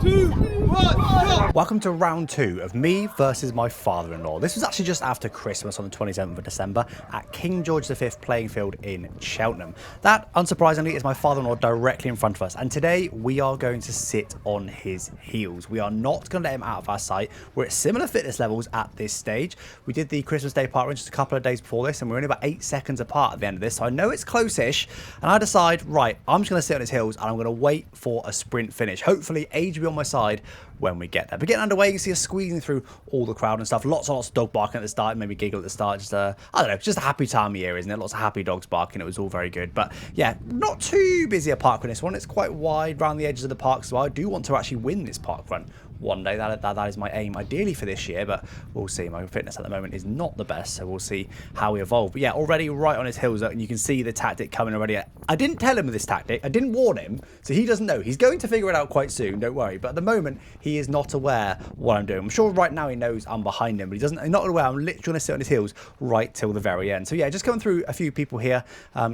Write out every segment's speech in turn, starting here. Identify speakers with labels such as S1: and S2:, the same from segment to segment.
S1: 2, 1, go!
S2: Welcome to round 2 of me versus my father-in-law. This was actually just after Christmas on the 27th of December at King George V playing field in Cheltenham. That, unsurprisingly, is my father-in-law directly in front of us. And today we are going to sit on his heels. We are not going to let him out of our sight. We're at similar fitness levels at this stage. We did the Christmas Day parkrun just a couple of days before this, and we're only about 8 seconds apart at the end of this. So I know it's close-ish. And I decide, right, I'm just going to sit on his heels and I'm going to wait for a sprint finish. Hopefully, age will be on my side when we get there. But getting underway, you can see us squeezing through all the crowd and stuff. Lots and lots of dog barking at the start, maybe giggle at the start. Just I don't know, just a happy time of year, isn't it? Lots of happy dogs barking. It was all very good. But yeah, not too busy a parkrun this one. It's quite wide around the edges of the park, so I do want to actually win this parkrun one day. That is my aim, ideally for this year, but we'll see. My fitness at the moment is not the best, so we'll see how we evolve. But yeah, already right on his heels, and you can see the tactic coming already. I didn't tell him of this tactic. I didn't warn him, so he doesn't know. He's going to figure it out quite soon, don't worry. But at the moment, he is not aware what I'm doing. I'm sure right now he knows I'm behind him, but he's not aware I'm literally going to sit on his heels right till the very end. So yeah, just coming through a few people here.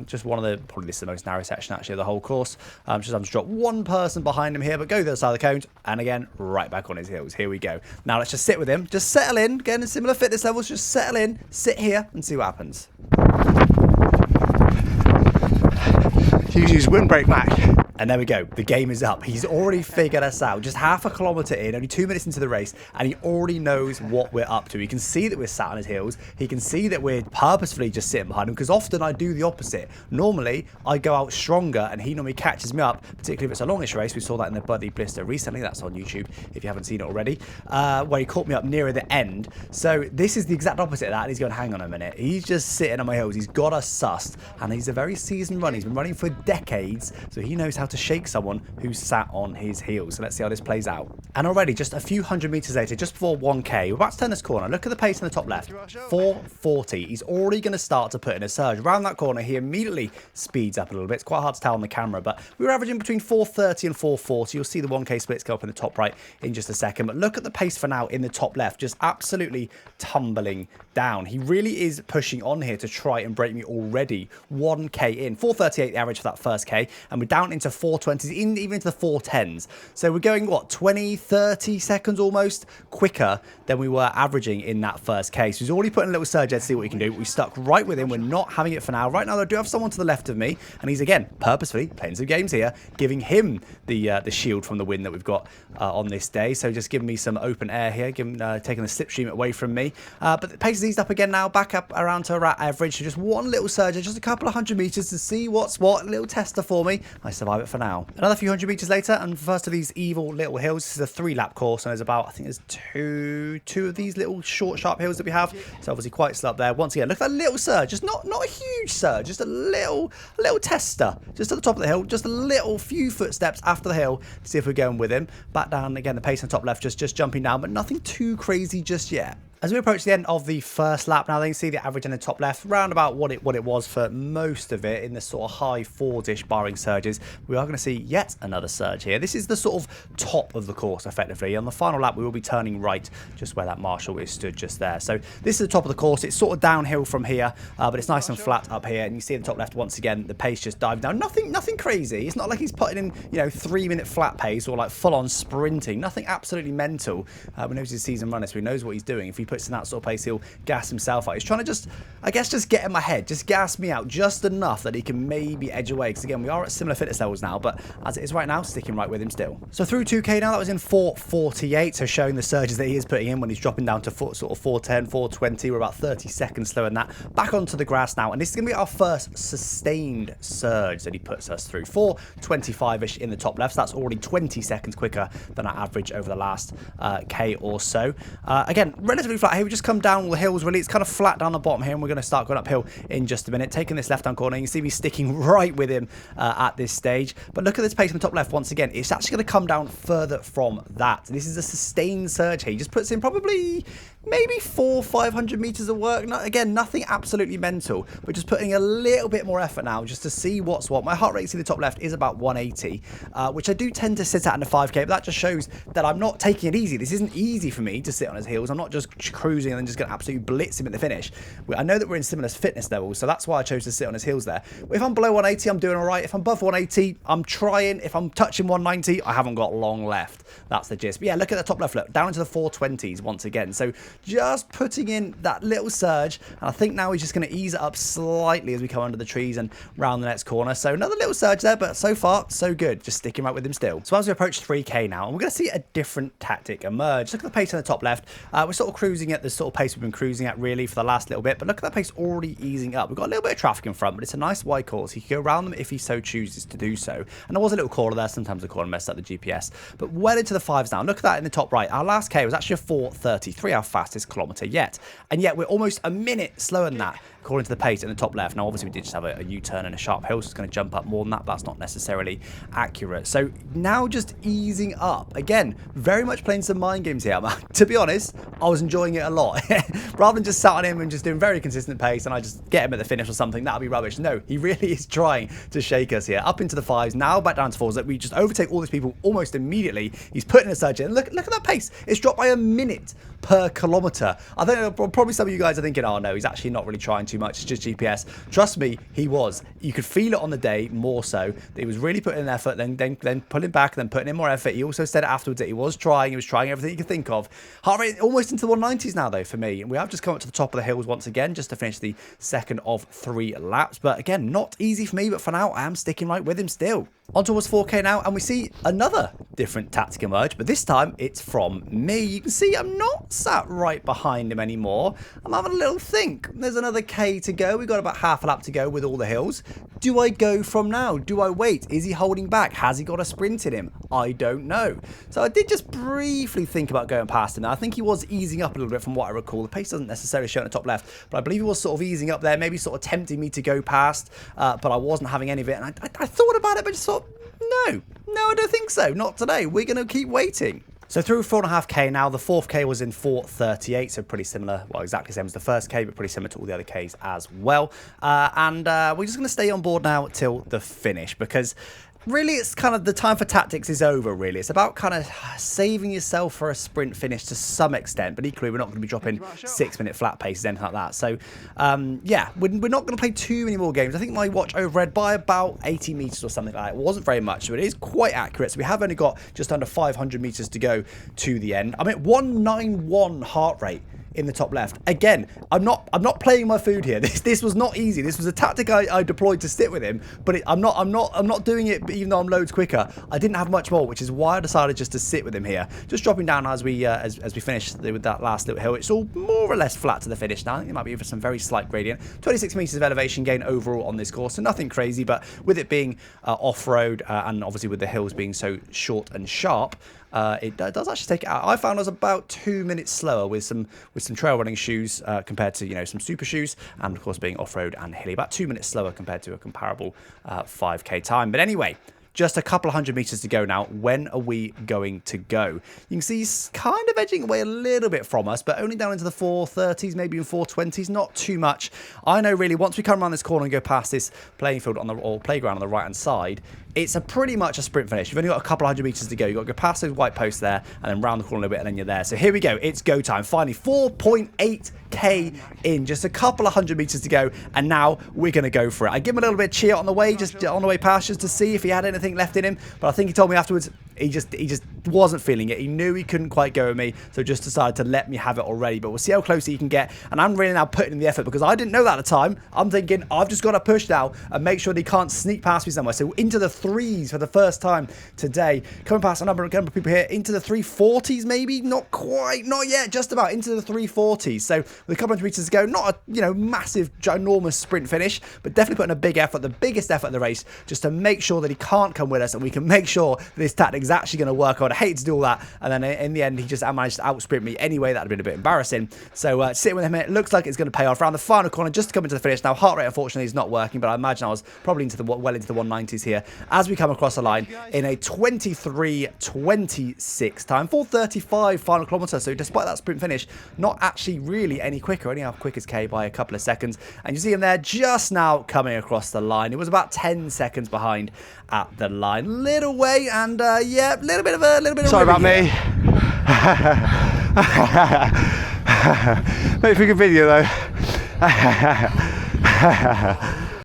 S2: Just one of the, probably this is the most narrow section actually of the whole course. Just having to drop one person behind him here, but go to the other side of the cones, and again, right back on his heels. Here we go. Now let's just sit with him. Just settle in, getting similar fitness levels. Just settle in, sit here, and see what happens.
S3: Use his windbreak, Mac.
S2: And there we go. The game is up. He's already figured us out. Just half a kilometre in, only 2 minutes into the race, and he already knows what we're up to. He can see that we're sat on his heels. He can see that we're purposefully just sitting behind him, because often I do the opposite. Normally, I go out stronger, and he normally catches me up, particularly if it's a longish race. We saw that in the Buddy Blister recently. That's on YouTube if you haven't seen it already, where he caught me up nearer the end. So this is the exact opposite of that. And he's going, hang on a minute. He's just sitting on my heels. He's got us sussed, and he's a very seasoned runner. He's been running for decades, so he knows how to shake someone who's sat on his heels. So let's see how this plays out. And already just a few hundred meters later, just before 1k, we're about to turn this corner. Look at the pace in the top left, 4:40. He's already going to start to put in a surge. Around that corner, he immediately speeds up a little bit. It's quite hard to tell on the camera, but we were averaging between 4:30 and 4:40. You'll see the 1k splits go up in the top right in just a second. But look at the pace for now in the top left, just absolutely tumbling down. He really is pushing on here to try and break me already. 1k in, 4:38 the average for that first k, and we're down into 4:20s, even into the 4:10s. So we're going, what, 20, 30 seconds almost quicker than we were averaging in that first k. So he's already putting a little surge there to see what he can do. We stuck right with him. We're not having it for now. Right now, I do have someone to the left of me, and he's, again, purposefully playing some games here, giving him the shield from the win that we've got on this day. So just giving me some open air here, taking the slipstream away from me. But the pace has eased up again now, back up around to our average. So just one little surge, just a couple of hundred meters to see what's what. A little tester for me. I survive it for now. Another few hundred meters later, and first of these evil little hills. This is a 3-lap course, and there's about, I think there's two of these little short, sharp hills that we have. So obviously quite slow up there. Once again, look at that little surge. Just not a huge surge, just a little tester. Just at the top of the hill, just a little few footsteps after the hill to see if we're going with him. Back down again, the pace on the top left, just jumping down, but nothing too crazy just yet. As we approach the end of the first lap now, you can see the average in the top left, round about what it was for most of it, in the sort of high 4s-ish barring surges. We are going to see yet another surge here. This is the sort of top of the course, effectively. On the final lap, we will be turning right, just where that marshal is stood just there. So this is the top of the course. It's sort of downhill from here, but it's nice and flat up here. And you see the top left once again, the pace just diving down. Nothing crazy. It's not like he's putting in, 3-minute flat pace or like full-on sprinting. Nothing absolutely mental. We know he's a seasoned runner, so he knows what he's doing. If he puts in that sort of pace, he'll gas himself out. He's trying to just get in my head, just gas me out just enough that he can maybe edge away, because again, we are at similar fitness levels now, but as it is right now, sticking right with him still. So through 2k now, that was in 4:48, so showing the surges that he is putting in when he's dropping down to sort of 4:10, 4:20. We're about 30 seconds slower than that. Back onto the grass now, and this is going to be our first sustained surge that he puts us through. 4:25-ish in the top left, so that's already 20 seconds quicker than our average over the last k or so. Again, relatively flat here. We just come down all the hills, really. It's kind of flat down the bottom here, and we're going to start going uphill in just a minute. Taking this left-hand corner, you can see me sticking right with him at this stage. But look at this pace in the top left once again. It's actually going to come down further from that. This is a sustained surge here. He just puts in probably maybe 500 meters of work. Again, nothing absolutely mental, but just putting a little bit more effort now just to see what's what. My heart rate, see the top left, is about 180, which I do tend to sit at in the 5k, but that just shows that I'm not taking it easy. This isn't easy for me to sit on his heels. I'm not just cruising and then just going to absolutely blitz him at the finish. I know that we're in similar fitness levels, so that's why I chose to sit on his heels there. If I'm below 180, I'm doing all right. If I'm above 180, I'm trying. If I'm touching 190, I haven't got long left. That's the gist. But yeah, look at the top left, look, down into the 420s once again. So just putting in that little surge, and I think now he's just going to ease it up slightly as we come under the trees and round the next corner. So another little surge there, but so far, so good. Just sticking right with him still. So as we approach 3k now, and we're going to see a different tactic emerge. Look at the pace on the top left. We're sort of cruising at the sort of pace we've been cruising at really for the last little bit, but look at that pace already easing up. We've got a little bit of traffic in front, but it's a nice wide course. He can go around them if he so chooses to do so. And there was a little corner there. Sometimes the corner messed up the GPS, but well into the 5s now. Look at that in the top right. Our last K was actually a 4:33, our fastest kilometre yet. And yet we're almost a minute slower than that, according to the pace in the top left. Now, obviously, we did just have a U-turn and a sharp hill, so it's going to jump up more than that, but that's not necessarily accurate. So now just easing up. Again, very much playing some mind games here. To be honest, I was enjoying it a lot. Rather than just sat on him and just doing very consistent pace and I just get him at the finish or something, that would be rubbish. No, he really is trying to shake us here. Up into the 5s, now back down to 4s. That we just overtake all these people almost immediately. He's putting a surge in. Look at that pace. It's dropped by a minute per kilometre. I think probably some of you guys are thinking, oh no, he's actually not really trying too much. It's just GPS. Trust me, he was. You could feel it on the day more so. That he was really putting in effort, then pulling back, then putting in more effort. He also said afterwards that he was trying. He was trying everything he could think of. Heart rate almost into the 190s now though for me. And we have just come up to the top of the hills once again just to finish the second of 3 laps. But again, not easy for me, but for now I am sticking right with him still. On towards 4k now, and we see another different tactic emerge, but this time it's from me. You can see I'm not sat right behind him anymore. I'm having a little think. There's another K to go. We've got about half a lap to go with all the hills. Do I go from now? Do I wait? Is he holding back? Has he got a sprint in him? I don't know. So I did just briefly think about going past him. Now, I think he was easing up a little bit from what I recall. The pace doesn't necessarily show on the top left, but I believe he was sort of easing up there, maybe sort of tempting me to go past, but I wasn't having any of it. And I thought about it, but just thought, no, I don't think so. Not today. We're going to keep waiting. So through 4.5k now, the 4th K was in 4:38, so pretty similar, well, exactly the same as the first K, but pretty similar to all the other Ks as well. We're just going to stay on board now till the finish, because really it's kind of the time for tactics is over, really. It's about kind of saving yourself for a sprint finish to some extent, but equally we're not going to be dropping 6-minute flat paces, anything like that. So yeah, we're not going to play too many more games. I think my watch overread by about 80 meters or something like that. It wasn't very much, but it is quite accurate. So we have only got just under 500 meters to go to the end. I'm at 191 heart rate in the top left. Again, I'm not playing my food here. This was not easy. This was a tactic I deployed to sit with him, but I'm not doing it even though I'm loads quicker. I didn't have much more, which is why I decided just to sit with him here. Just dropping down as we finish with that last little hill. It's all more or less flat to the finish now. I think it might be for some very slight gradient. 26 meters of elevation gain overall on this course, so nothing crazy, but with it being off-road and obviously with the hills being so short and sharp, it does actually take it out. I found I was about 2 minutes slower with some trail running shoes compared to, you know, some super shoes, and of course being off-road and hilly, about 2 minutes slower compared to a comparable 5k time. But anyway, just a couple of 100 meters to go now. When are we going to go? You can see he's kind of edging away a little bit from us, but only down into the 4:30s, maybe in 4:20s, not too much. I know really once we come around this corner and go past this playing field or playground on the right hand side, it's pretty much a sprint finish. You've only got a couple of 100 meters to go. You've got to go past those white posts there and then round the corner a little bit and then you're there. So here we go. It's go time. Finally, 4.8k in. Just a couple of 100 meters to go. And now we're going to go for it. I give him a little bit of cheer on the way, just on the way past, just to see if he had anything left in him. But I think he told me afterwards he just wasn't feeling it. He knew he couldn't quite go with me, so just decided to let me have it already. But we'll see how close he can get. And I'm really now putting in the effort because I didn't know that at the time. I'm thinking I've just got to push now and make sure that he can't sneak past me somewhere. So into the 3s for the first time today. Coming past a number of people here into the 340s maybe. Not quite. Not yet. Just about into the 340s. So with a couple of meters to go, not a massive, ginormous sprint finish, but definitely putting a big effort, the biggest effort of the race, just to make sure that he can't can't come with us, and we can make sure that this tactic is actually going to work. I would hate to do all that, and then in the end, he just managed to outsprint me anyway. That would have been a bit embarrassing. So sitting with him, it looks like it's going to pay off around the final corner, just to come into the finish. Now, heart rate, unfortunately, is not working, but I imagine I was probably well into the 190s here as we come across the line in a 23:26 time, 4:35 final kilometre. So despite that sprint finish, not actually really any quicker, only out quick as K by a couple of seconds. And you see him there just now coming across the line. It was about 10 seconds behind at the line, little way, and yeah, little bit of
S3: Sorry about me. Make a good video though.